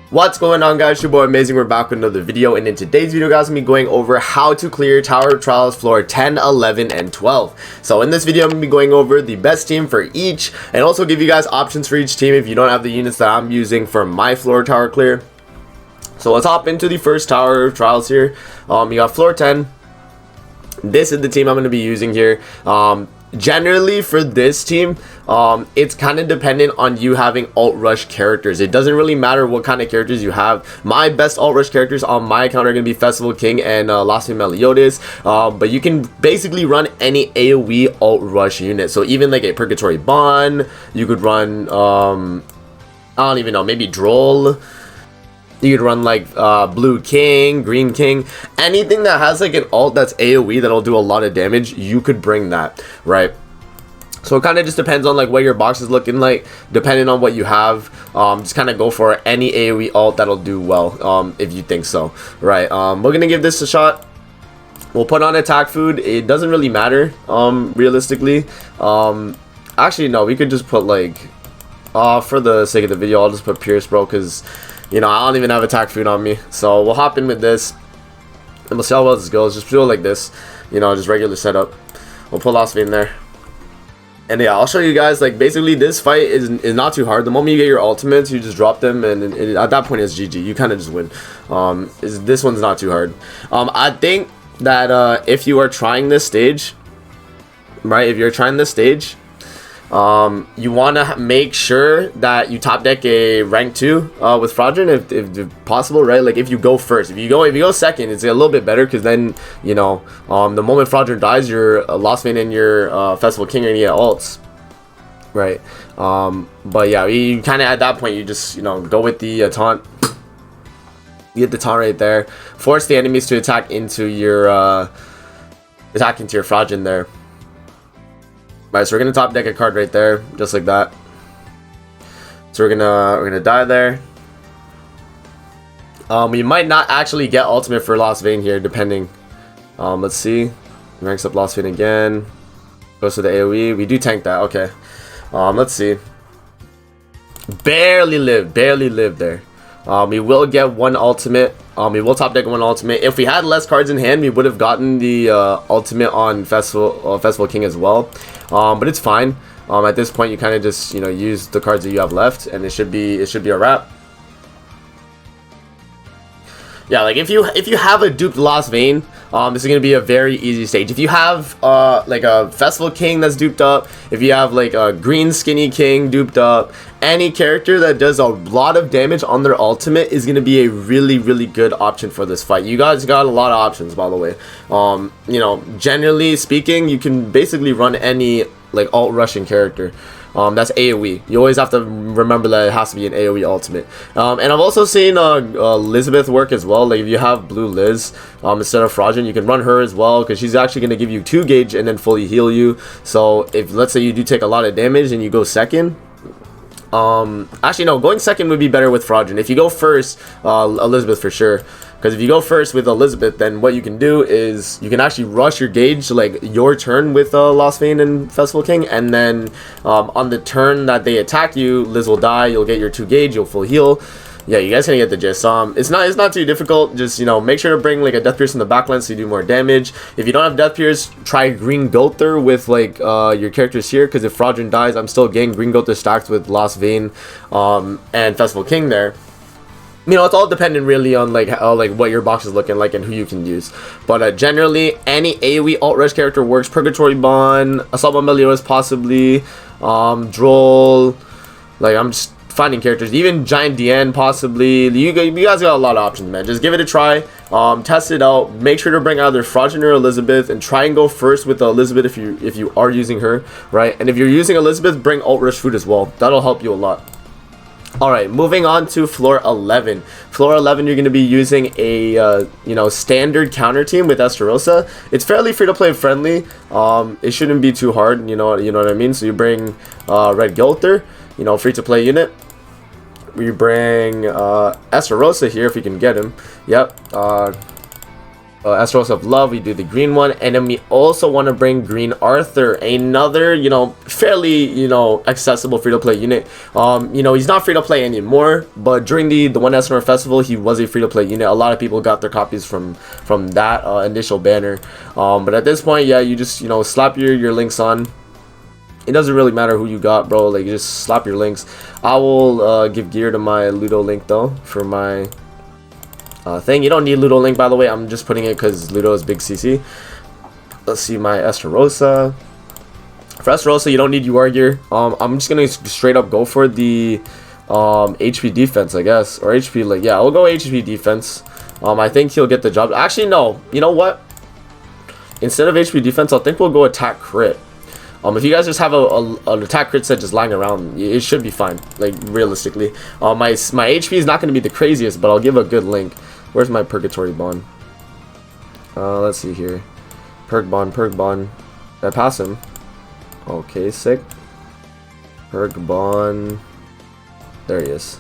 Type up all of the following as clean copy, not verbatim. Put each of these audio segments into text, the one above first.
What's going on, guys? Your boy Amazing. We're back with another video, and in today's video, guys, I'm gonna be going over how to clear Tower of Trials floor 10, 11, and 12. So in this video, I'm gonna be going over the best team for each, and also give you guys options for each team if you don't have the units that I'm using for my floor tower clear. So let's hop into the first Tower of Trials here. You got floor 10. This is the team I'm gonna be using here. Generally for this team, it's kind of dependent on you having alt rush characters. It doesn't really matter what kind of characters you have. My best alt rush characters on my account are going to be Festival King and Last Vein Meliodas, but you can basically run any AoE alt rush unit. So even like a Purgatory Bond, you could run I don't even know, maybe Droll. You could run like Blue King, Green King, anything that has like an alt that's AoE that'll do a lot of damage. You could bring that, right? So it kind of just depends on like what your box is looking like, depending on what you have. Just kind of go for any AoE alt that'll do well, if you think so, right? We're gonna give this a shot. We'll put on attack food. It doesn't really matter, realistically. Actually, no, we could just put like, for the sake of the video, I'll just put Pierce, bro, because you know, I don't even have attack food on me. So we'll hop in with this, and we'll see how well this goes. Just do it like this, you know, just regular setup. We'll put Last Vein there. And yeah, I'll show you guys, like, basically this fight is not too hard. The moment you get your ultimates, you just drop them, and at that point it's GG. You kind of just win. This one's not too hard. I think that if you are trying this stage, right, if you're trying this stage, you want to make sure that you top deck a rank 2 with Fraudulent if possible, right? Like if you go first, if you go second, it's a little bit better, because then, you know, the moment Fraudulent dies, your Last Vein and your Festival King are gonna get ults, right? But yeah, you kind of at that point, you just, you know, go with the taunt. You get the taunt right there, force the enemies to attack into your Fraudulent there. Right, so we're gonna top deck a card right there, just like that. So we're gonna die there. We might not actually get ultimate for Last Vein here, depending. Let's see. Ranks up Last Vein again. Goes to the AoE. We do tank that. Okay. Let's see. Barely live there. We will get one ultimate. We will top deck one ultimate. If we had less cards in hand, we would have gotten the ultimate on Festival King as well. But it's fine. At this point, you kind of just, you know, use the cards that you have left, and it should be a wrap. Yeah, like if you have a duped Last Vein, this is gonna be a very easy stage. If you have like a Festival King that's duped up, if you have like a Green Skinny King duped up, any character that does a lot of damage on their ultimate is gonna be a really good option for this fight. You guys got a lot of options, by the way. You know, generally speaking, you can basically run any like alt rushing character. That's AoE. You always have to remember that it has to be an AoE ultimate. And I've also seen Elizabeth work as well. Like if you have Blue Liz instead of Fraudulent, you can run her as well, because she's actually going to give you 2 gauge and then fully heal you. So if, let's say, you do take a lot of damage and you go second, actually no, going second would be better with Fraudulent. If you go first, Elizabeth for sure. Because if you go first with Elizabeth, then what you can do is you can actually rush your gauge, like your turn with Last Vein and Festival King, and then on the turn that they attack you, Liz will die. You'll get your 2 gauge. You'll full heal. Yeah, you guys can get the gist. It's not too difficult. Just, you know, make sure to bring like a Death Pierce in the backline so you do more damage. If you don't have Death Pierce, try Green Gowther with like your characters here, because if Fraudulent dies, I'm still getting Green Gowther stacked with Last Vein and Festival King there. You know, it's all dependent really on like how, like what your box is looking like and who you can use. But generally, any AoE alt rush character works. Purgatory Bond, Assault on Meliodas possibly, Droll. Like I'm just finding characters. Even Giant Diane possibly. You guys got a lot of options, man. Just give it a try. Test it out. Make sure to bring either Fraudulent or Elizabeth, and try and go first with Elizabeth if you are using her, right? And if you're using Elizabeth, bring alt rush food as well. That'll help you a lot. Alright, moving on to floor 11. Floor 11, you're going to be using a, you know, standard counter team with Estarossa. It's fairly free-to-play friendly. It shouldn't be too hard, you know what I mean? So you bring Red Gowther, you know, free-to-play unit. We bring Estarossa here if you can get him. Yep. Esteros of Love, we do the green one, and then we also want to bring Green Arthur, another, you know, fairly, you know, accessible free-to-play unit. You know, he's not free-to-play anymore, but during the One SNR Festival, he was a free-to-play unit. A lot of people got their copies from that initial banner. But at this point, yeah, you just, you know, slap your links on. It doesn't really matter who you got, bro. Like, you just slap your links. I will give gear to my Ludo link, though, for my thing. You don't need Ludo link, by the way. I'm just putting it because Ludo is big CC. Let's see my Esterosa. For Esterosa, you don't need UR gear. I'm just gonna straight up go for the HP defense, I guess, or HP. Like, yeah, I'll go HP defense. I think he'll get the job. Actually, no. You know what? Instead of HP defense, I think we'll go attack crit. If you guys just have an attack crit set just lying around, it should be fine. Like, realistically, my HP is not going to be the craziest, but I'll give a good link. Where's my Purgatory Bond? Let's see here. Perk Bond. Did I pass him? Okay, sick. Perk Bond. There he is.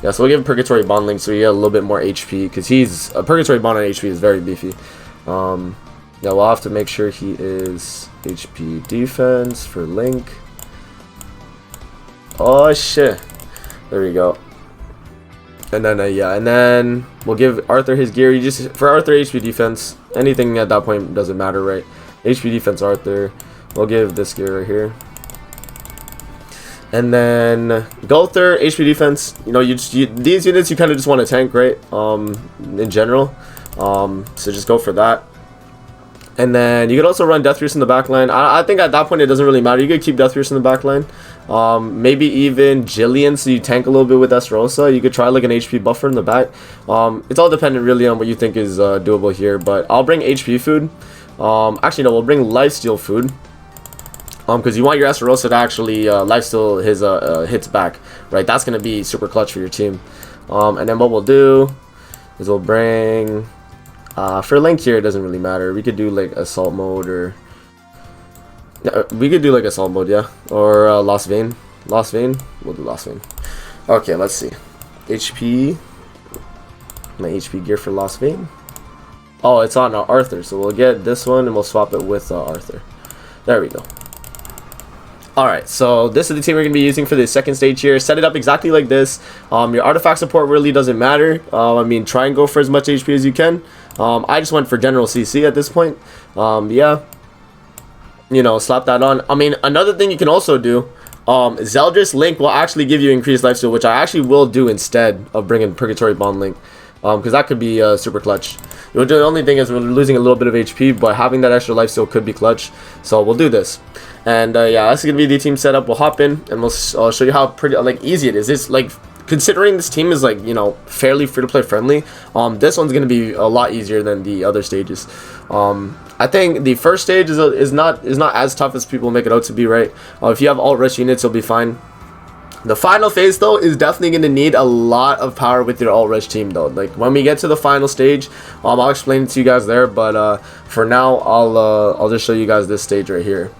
Yeah, so we'll give Purgatory Bond link so we get a little bit more HP, because he's a Purgatory Bond on HP is very beefy. Yeah, we'll have to make sure he is HP defense for Link. Oh shit. There we go. And then yeah, and then we'll give Arthur his gear. You just, for Arthur HP defense, anything at that point doesn't matter, right? HP defense Arthur. We'll give this gear right here. And then Gulthur HP defense. You know, these units you kind of just want to tank, right? In general. So just go for that. And then you could also run Death Reese in the backline. I think at that point it doesn't really matter. You could keep Death Reese in the backline. Maybe even Jillian, so you tank a little bit with Esterosa. You could try like an HP buffer in the back. It's all dependent really on what you think is doable here. But I'll bring HP food. Actually, no, we'll bring lifesteal food. Because you want your Esterosa to actually lifesteal his hits back, right? That's going to be super clutch for your team. And then what we'll do is we'll bring... for Link here, it doesn't really matter. We could do like assault mode, or we could do like assault mode, yeah, or Lost Vein. We'll do Lost Vein. Okay, let's see. HP. My HP gear for Lost Vein. Oh, it's on Arthur, so we'll get this one and we'll swap it with Arthur. There we go. Alright, so this is the team we're going to be using for the second stage here. Set it up exactly like this. Your artifact support really doesn't matter. I mean, try and go for as much HP as you can. I just went for general CC at this point. Yeah. You know, slap that on. I mean, another thing you can also do, Zeldris Link will actually give you increased lifesteal, which I actually will do instead of bringing Purgatory Bond Link. Because that could be super clutch. The only thing is we're losing a little bit of HP, but having that extra lifesteal could be clutch. So we'll do this. And yeah, that's gonna be the team setup. We'll hop in and I'll show you how pretty like easy it is. It's like, considering this team is like, you know, fairly free-to-play friendly, this one's gonna be a lot easier than the other stages. I think the first stage is not as tough as people make it out to be, right? If you have alt rush units, you'll be fine. The final phase though is definitely going to need a lot of power with your alt rush team though. Like when we get to the final stage, I'll explain it to you guys there. But for now, I'll just show you guys this stage right here.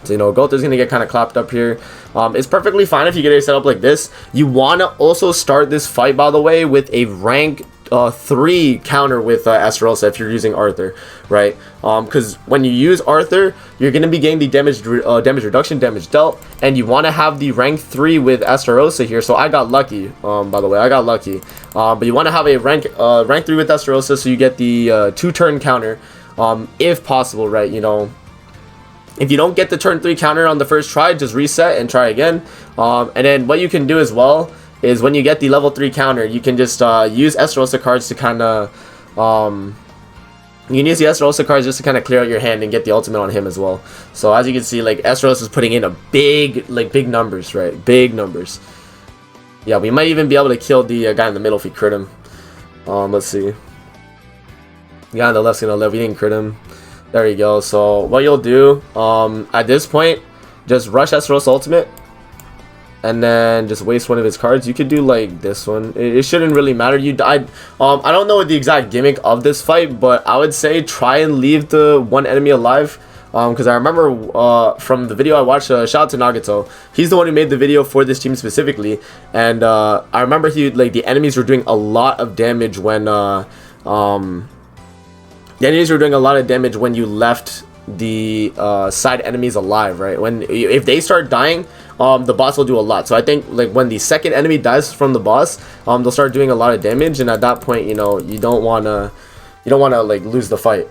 So, you know, Gulthur's going to get kind of clapped up here. It's perfectly fine if you get it set up like this. You want to also start this fight, by the way, with a rank 3 counter with Esterosa if you're using Arthur, right? Because when you use Arthur, you're going to be getting the damage reduction, damage dealt, and you want to have the rank 3 with Esterosa here. So I got lucky, by the way, I got lucky. But you want to have a rank 3 with Esterosa so you get the 2-turn counter, if possible, right? You know, if you don't get the turn 3 counter on the first try, just reset and try again. And then what you can do as well is when you get the level 3 counter, you can just use Esterosa cards to kind of you can use the Esterosa cards just to kind of clear out your hand and get the ultimate on him as well. So as you can see, like, Esterosa is putting in a big numbers, right? Big numbers. Yeah, we might even be able to kill the guy in the middle if we crit him. Let's see. The guy on the left's gonna live. We didn't crit him. There you go. So what you'll do at this point, just rush Esterosa ultimate and then just waste one of his cards. You could do like this one. It shouldn't really matter. You died. I don't know the exact gimmick of this fight, but I would say try and leave the one enemy alive. Because I remember from the video I watched, shout out to Nagato. He's the one who made the video for this team specifically, and I remember the enemies were doing a lot of damage when The enemies were doing a lot of damage when you left the side enemies alive, right? If they start dying, the boss will do a lot. So I think like when the second enemy dies from the boss, they'll start doing a lot of damage, and at that point, you know, you don't wanna like lose the fight.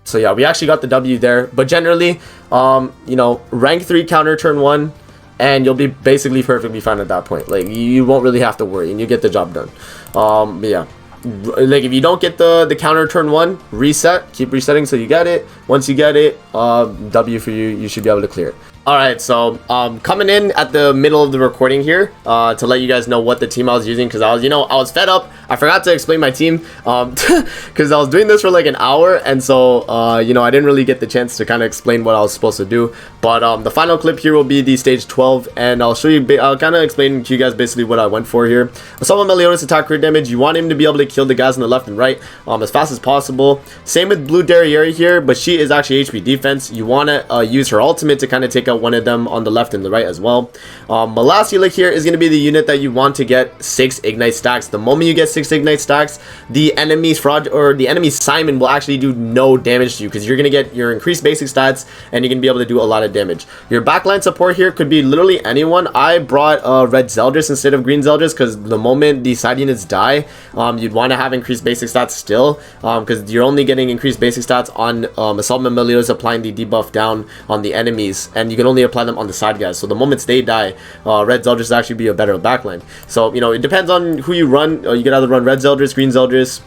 So yeah, we actually got the W there. But generally, you know, rank 3 counter turn 1, and you'll be basically perfectly fine at that point. Like you won't really have to worry, and you get the job done. But yeah. Like if you don't get the counter turn 1, reset, keep resetting so you get it. Once you get it, W for you, you should be able to clear it. Alright, so coming in at the middle of the recording here to let you guys know what the team I was using, because I was fed up. I forgot to explain my team because I was doing this for like an hour, and so you know, I didn't really get the chance to kind of explain what I was supposed to do. But the final clip here will be the stage 12, and I'll show you, I'll kind of explain to you guys basically what I went for here. Some of Meliodas attack crit damage, you want him to be able to kill the guys on the left and right as fast as possible. Same with Blue Derriere here, but she is actually HP defense. You want to use her ultimate to kind of take out one of them on the left and the right as well. Melascula here is going to be the unit that you want to get 6 ignite stacks. The moment you get 6 ignite stacks, the enemy's fraud or the enemy Simon will actually do no damage to you, because you're going to get your increased basic stats and you're going to be able to do a lot of damage. Your backline support here could be literally anyone. I brought red Zeldris instead of green Zeldris because the moment the side units die, you'd want to have increased basic stats still, because you're only getting increased basic stats on Assault Meliodas applying the debuff down on the enemies, and you can only apply them on the side guys. So the moments they die, red Zeldris actually be a better backline. So you know, it depends on who you run. You can either run red Zeldris, green Zeldris,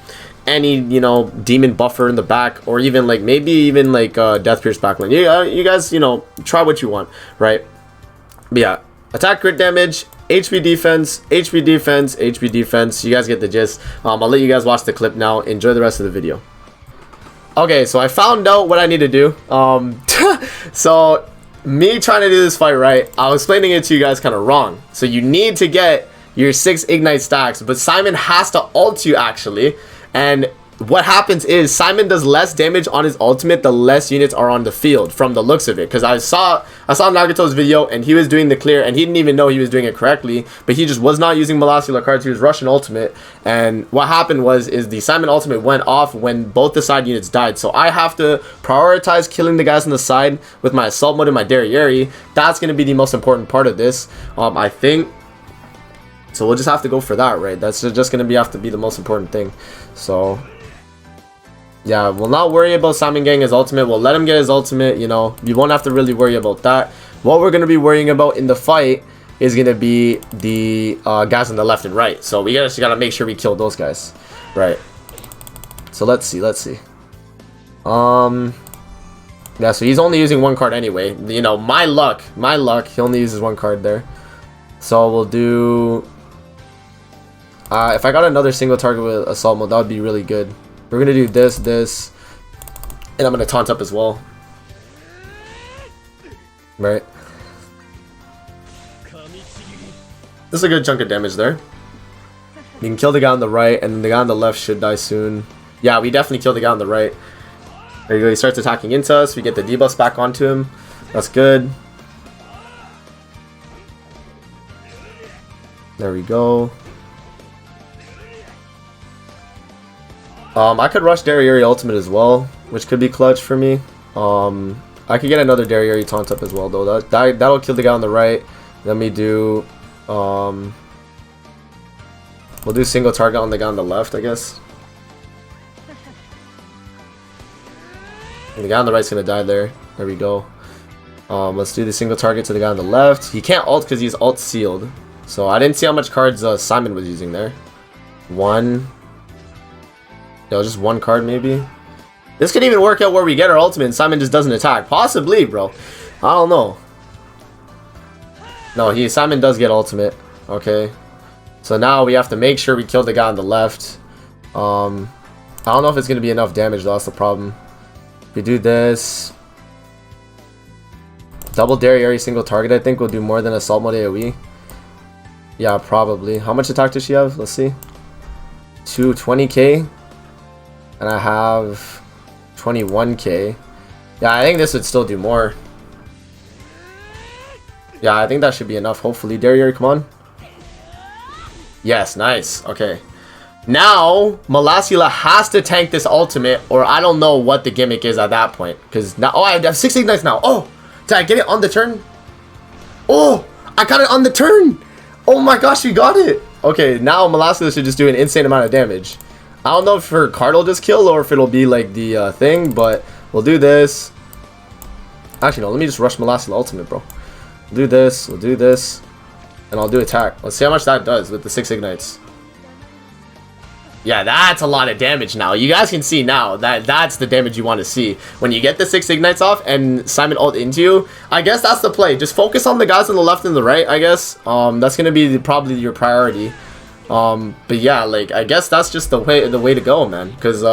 any, you know, demon buffer in the back, or even like maybe even like Death Pierce backline. You guys, you know, try what you want, right? But yeah, attack crit damage, HP defense, HP defense, HP defense. You guys get the gist. I'll let you guys watch the clip now. Enjoy the rest of the video. Okay, so I found out what I need to do. So me trying to do this fight right, I was explaining it to you guys kind of wrong. So you need to get your 6 ignite stacks, but Simon has to ult you actually, and what happens is Simon does less damage on his ultimate the less units are on the field, from the looks of it. Because I saw Nagato's video and he was doing the clear and he didn't even know he was doing it correctly, but he just was not using Melascula cards. He was rushing ultimate, and what happened is the Simon ultimate went off when both the side units died. So I have to prioritize killing the guys on the side with my assault mode and my Derriere. That's going to be the most important part of this, I think. So we'll just have to go for that, right? That's just going to have to be the most important thing. So yeah, we'll not worry about Simon getting his ultimate. We'll let him get his ultimate, you know. You won't have to really worry about that. What we're going to be worrying about in the fight is going to be the guys on the left and right. So we just got to make sure we kill those guys, right? So let's see. Yeah, so he's only using 1 card anyway. You know, my luck, he only uses 1 card there. So we'll do... if I got another single target with assault mode, that would be really good. We're gonna do this, and I'm gonna taunt up as well. Right. This is a good chunk of damage there. You can kill the guy on the right, and the guy on the left should die soon. Yeah, we definitely killed the guy on the right. There you go. He starts attacking into us. We get the debuffs back onto him. That's good. There we go. I could rush Derriere ultimate as well, which could be clutch for me. I could get another Derriere taunt up as well, though. That'll kill the guy on the right. Let me do... we'll do single target on the guy on the left, I guess. And the guy on the right's gonna die there. There we go. Let's do the single target to the guy on the left. He can't ult because he's ult sealed. So I didn't see how much cards Simon was using there. 1... Yo, just 1 card maybe. This could even work out where we get our ultimate and Simon just doesn't attack. Possibly, bro. I don't know. No, Simon does get ultimate. Okay. So now we have to make sure we kill the guy on the left. I don't know if it's going to be enough damage though. That's the problem. If we do this... Double Derriere single target, I think will do more than assault mode AoE. Yeah, probably. How much attack does she have? Let's see. 220k. And I have 21k. Yeah, I think this would still do more. Yeah, I think that should be enough. Hopefully. Derriere, come on. Yes, nice. Okay. Now, Melascula has to tank this ultimate, or I don't know what the gimmick is at that point. Because now, oh, I have 6 ignites now. Oh, did I get it on the turn? Oh, I got it on the turn. Oh my gosh, we got it. Okay, now Melascula should just do an insane amount of damage. I don't know if her card will just kill or if it'll be like the thing, but we'll do this. Actually, no, let me just rush Melascula ultimate, bro. We'll do this, and I'll do attack. Let's see how much that does with the 6 ignites. Yeah, that's a lot of damage now. You guys can see now that that's the damage you want to see. When you get the 6 ignites off and Simon ult into you, I guess that's the play. Just focus on the guys on the left and the right, I guess. That's going to be probably your priority. But yeah, like, I guess that's just the way to go, man. Because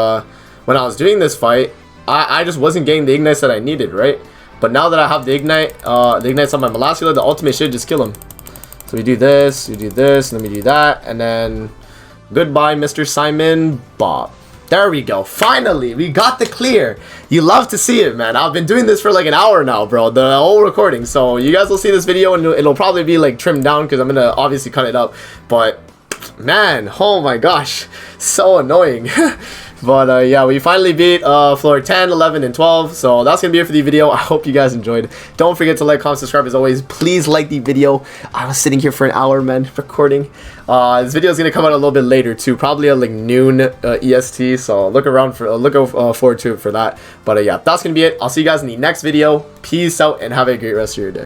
when I was doing this fight, I just wasn't getting the ignites that I needed, right? But now that I have the ignites on my Melascula, the ultimate should just kill him. So we do this, and then we do that, and then goodbye, Mr. Simon Bob. There we go. Finally, we got the clear. You love to see it, man. I've been doing this for like an hour now, bro. The whole recording. So you guys will see this video, and it'll probably be like trimmed down because I'm gonna obviously cut it up. But man, oh my gosh, so annoying. But yeah, we finally beat floor 10, 11, and 12. So that's going to be it for the video. I hope you guys enjoyed. Don't forget to like, comment, subscribe as always. Please like the video. I was sitting here for an hour, man, recording. This video is going to come out a little bit later too. Probably at like noon EST. So look forward to it for that. But yeah, that's going to be it. I'll see you guys in the next video. Peace out and have a great rest of your day.